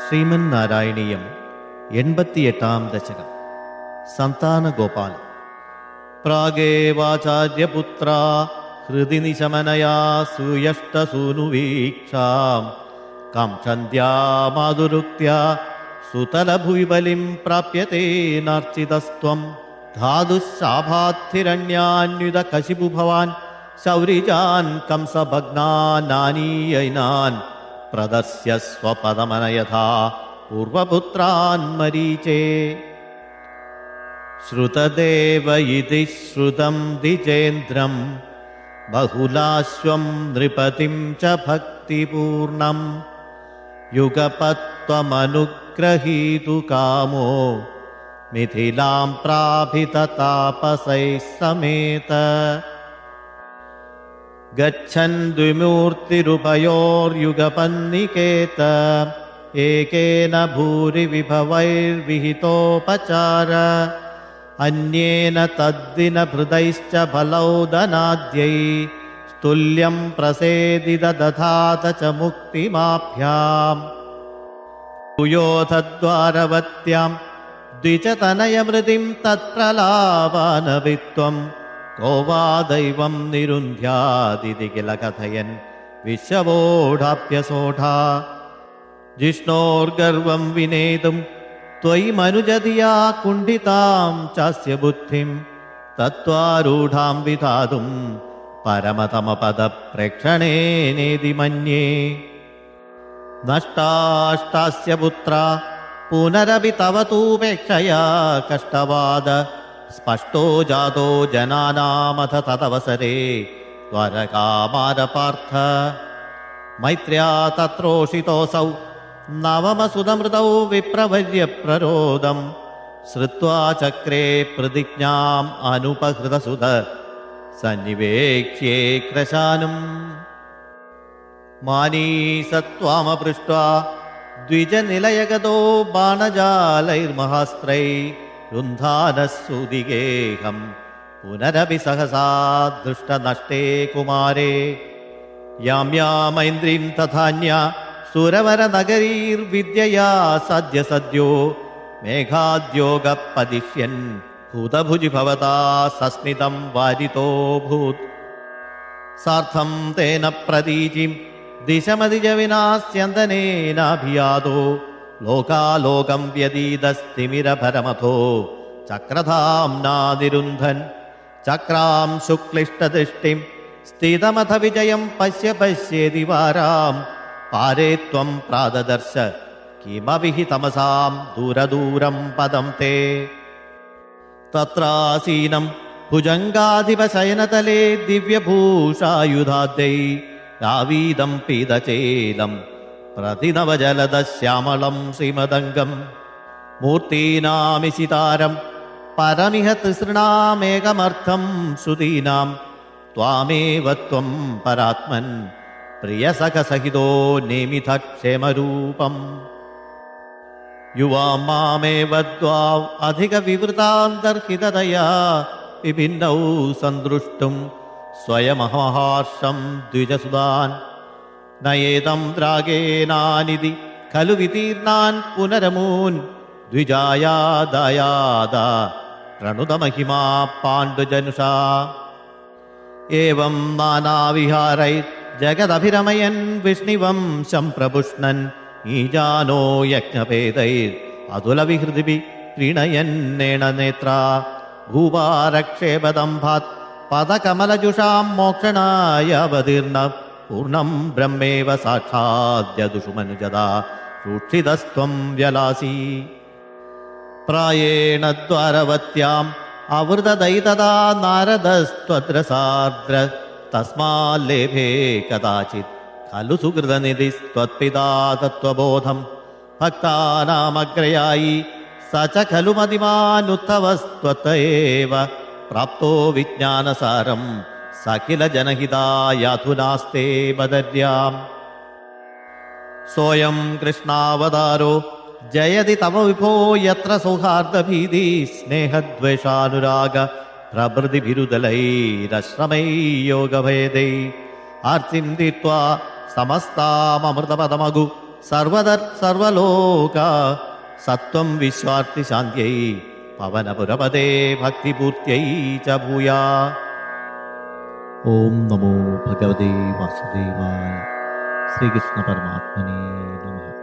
ശ്രീമൻ നാരായണീയം 88-ാം ദശകം. സന്താനഗോപാലം. പ്രാഗേവാചാര്യപുത്ര ഹൃദി നിശമനയാ സുയഷ്ടസൂനുവീക്ഷാം കാംക്ഷന്ത്യാമാതുരുക്ത്യാ സുതലഭുവി ബലിം പ്രാപ്യതേനാർച്ചിതസ്ത്വം ധാതുശാഭാത്തിരണ്യാന്യുത കശിപു ഭവാൻ ശൗരിജാൻ കംസഭഗ്നാനാനീയൈനാൻ പ്രദർശ്യ സ്വപദമനയഥാ പൂർവപുത്രാൻ മരീചേ. ശ്രുതദേവ ഇതി ശ്രുതം ദ്വിജേന്ദ്രം ബഹുലാശ്വം നൃപതിം ച ഭക്തിപൂർണം യുഗപത്വമനുഗ്രഹീതു കാമോ മിഥിലാം പ്രാഭിത താപസൈഃ സമേത. ഗച്ഛൻ ദ്വിമൂർത്തിരുഭയോർയുഗപന്നികേത ഏകേന ഭൂരി വിഭവൈർവിഹിതോപചാര അന്യേന തദ്ദിന ഭൃതൈശ്ച ഫലൗദനാദ്യൈ സ്തുല്യം പ്രസേദിത ദധാത ച മുക്തിമാഭ്യാം. ഭൂയോധദ്വാരവത്യാം ദ്വിജതനയമൃതിം തത്പ്രലാപാനവിത്വം കോ വാ ദൈവം നിരുന്ധ്യാദിതി കില കഥയൻ വിശ്വവോഢാപ്യസോഢാ. ജിഷ്ണോർഗർവം വിനേതും ത്വയി മനുജതിയാ കുണ്ഠിതാം ചാസ്യ ബുദ്ധിം തത്വാരൂഢാം വിധാതും പരമതമപദ പ്രേക്ഷണേനേതി മന്യേ. നഷ്ടാഷ്ടാസ്യ പുത്ര പുനരപി തവ തൂപേക്ഷയാ കഷ്ടവാദ സ്പഷ്ടോ ജാതോ ജനാനാമഥ തദവസരേ ദ്വാരകാമാരപാർത്ഥ. മൈത്ര്യാ തത്രോഷിതോസൗ നവമസുതമൃതൗ വിപ്രവര്യപ്രരോദം ശ്രുത്വാ ചക്രേ പ്രതിജ്ഞാം അനുപഹൃതസുത സന്നിവേക്ഷ്യേ ക്രശാനും. മാനീസത്വാമപൃഷ്ട്വാ ദ്വിജനിലയഗതോ ബാണജാലൈർമഹാസ്ത്രൈ രുന്ധാനസ്സുദിഗേഹം പുനരപി സഹസാ ദൃഷ്ടനഷ്ടേ കുമാരേ. യാമ്യാമൈന്ദ്രീം തഥാന്യ സുരവരനഗരീർവിദ്യയാ സദ്യ സദ്യോ മേഘാദ്യോഗപദിഷ്യൻ ഭൂതഭുജി ഭവതാ സസ്മിതം വാരിതോഭൂത്. സാർത്ഥം തേന പ്രതീചിം ദിശമതിജ വിനാസ്യന്തനേനാഭിയാതോ ലോകാലോകം വ്യതീതസ്തിമിരഭരമഥോ ചക്രധാംനാനിരുന്ധൻ. ചക്രാം ശുക്ലിഷ്ടദൃഷ്ടിം സ്ഥിതമഥ വിജയം പശ്യ പശ്യേതി വാരാം പാരേ ത്വം പ്രാദദർശ കിമവിഹി തമസാം ദൂരദൂരം പദം തേ. തത്രാസീനം ഭുജംഗാധിപശയനതലേ ദിവ്യഭൂഷായുധാദ്യൈ ആവീദം പീതചേലം പ്രതിനവജലദശ്യാമളം ശ്രീമദംഗം. മൂർത്തീനാമിശിതാരം പരമിഹ തിസൃണാമേകമർത്ഥം ശ്രുതീനാം ത്വാമേവ ത്വം പരാത്മൻ പ്രിയസഖസഹിതോ നേമിഥ ക്ഷേമരൂപം. യുവാം മാമേവ ദ്വാവ് അധിക വിവൃതാന്തർഹിതതയാ വിഭിന്നൗ സന്ദ്രുഷ്ടും സ്വയമഹർഷം ദ്വിജസുതാൻ. നയേതം ദ്രാഗേനാനിതി ഖലു വിതീർണാൻ പുനരമൂൻ ദ്വിജായാദായാദ പ്രണുതമഹിമാ പാണ്ഡുജനുഷാ. ഏവം നാനാവിഹാരൈ ജഗദഭിരമയൻ വിഷ്ണിവംശം പ്രപുഷ്ണൻ ഈജാനോ യജ്ഞപേതൈർ അതുലവിഹൃദിഭി പ്രീണയന്നേണ നേത്രാ. ഭൂപാരക്ഷേപദംഭാത് പദകമലജുഷാം മോക്ഷണായ അവതീർണ പൂർണം ബ്രഹ്മേവ സാക്ഷാദ്യദുഷുമനുജദാ സൂക്ഷിതസ്ത്വം വ്യലാസി. പ്രായേണ ദ്വാരവത്യാം അവൃതദൈതദാ നാരദസ്ത്വദ്രസാർദ്ര തസ്മാല്ലേഭേ കദാചിത് ഖലു സുഹൃതനിധിസ്ത്വത്പിതാ തത്വബോധം. ഭക്താനാമഗ്രയായി സ ച ഖലു മതിമാനുത്തവസ്ത്വത്തേവ പ്രാപ്തോ വിജ്ഞാനസാരം സഖില ജനഹിതായാധുനാസ്തേ ബദര്യാം. സോയം കൃഷ്ണാവതാരോ ജയതി തവ വിഭോ യത്ര സൗഹാർദ്ദഭീതി സ്നേഹദ്വേഷാനുരാഗ പ്രഭൃതിഭിരുദലൈരശ്രമൈ യോഗഭേദൈ. ആർത്തിം തീർത്താ സമസ്താമൃതപദമഗു സർവലോക സത്വം വിശ്വാർത്തിശാന്ത്यै പവനപുരപദേ ഭക്തിപൂർത്യൈ ച ഭൂയാ. ഓം നമോ ഭഗവതേ വാസുദേവായ. ശ്രീകൃഷ്ണ പരമാത്മനേ നമഃ.